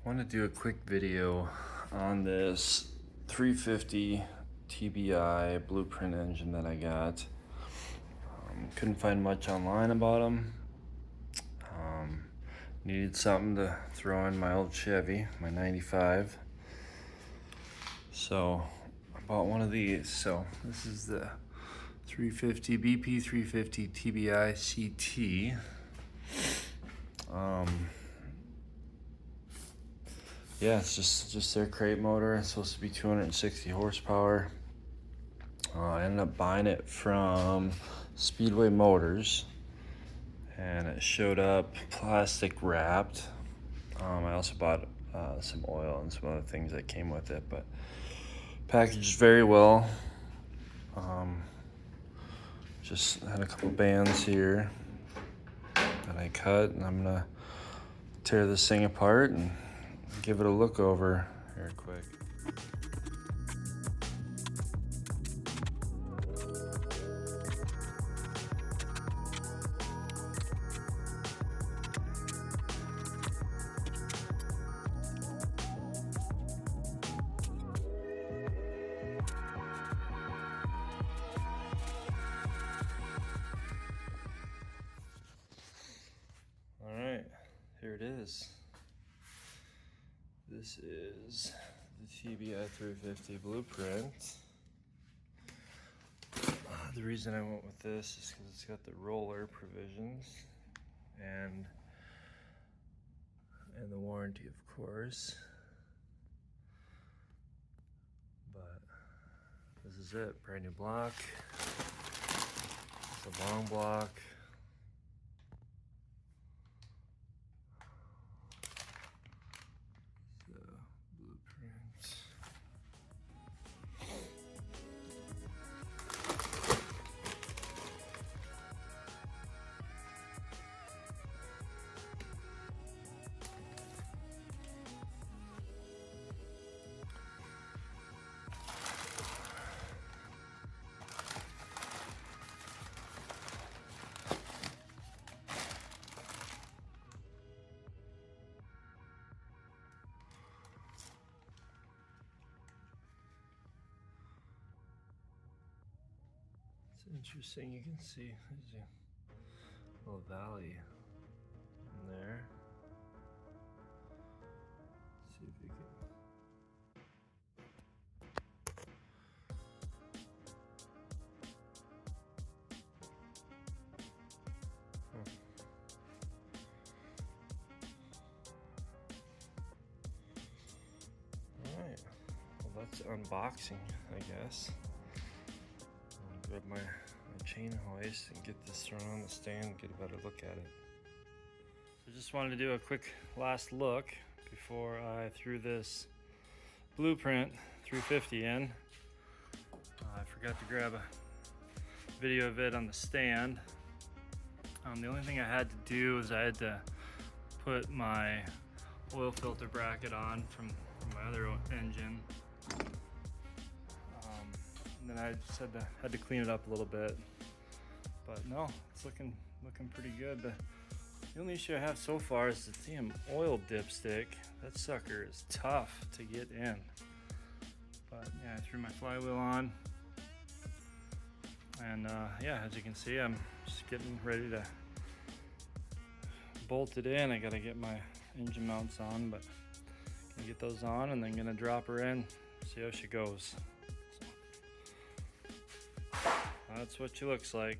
I want to do a quick video on this 350 TBI BluePrint engine that I got. Couldn't find much online about them. Needed something to throw in my old Chevy, my 95. So I bought one of these. So this is the 350 BP 350 TBI CT. Yeah, it's just their crate motor. It's supposed to be 260 horsepower. I ended up buying it from Speedway Motors, and it showed up plastic wrapped. I also bought some oil and some other things that came with it, but packaged very well. Just had a couple bands here that I cut, and I'm gonna tear this thing apart and give it a look over here quick. All right, here it is. This is the TBI 350 BluePrint. The reason I went with this is because it's got the roller provisions and the warranty, of course. But this is it, brand new block. It's a long block. It's interesting, you can see there's a little valley in there. Let's see if you can. Alright, well that's unboxing, I guess. Grab my chain hoist and get this thrown on the stand, get a better look at it. So just wanted to do a quick last look before I threw this BluePrint 350 in. I forgot to grab a video of it on the stand. The only thing I had to do is I had to put my oil filter bracket on from my other engine. And then I just had to clean it up a little bit, but no, it's looking pretty good. The only issue I have so far is the damn oil dipstick. That sucker is tough to get in. But yeah, I threw my flywheel on, and yeah, as you can see, I'm just getting ready to bolt it in. I gotta get my engine mounts on, but gonna get those on and then gonna drop her in, see how she goes. That's what she looks like.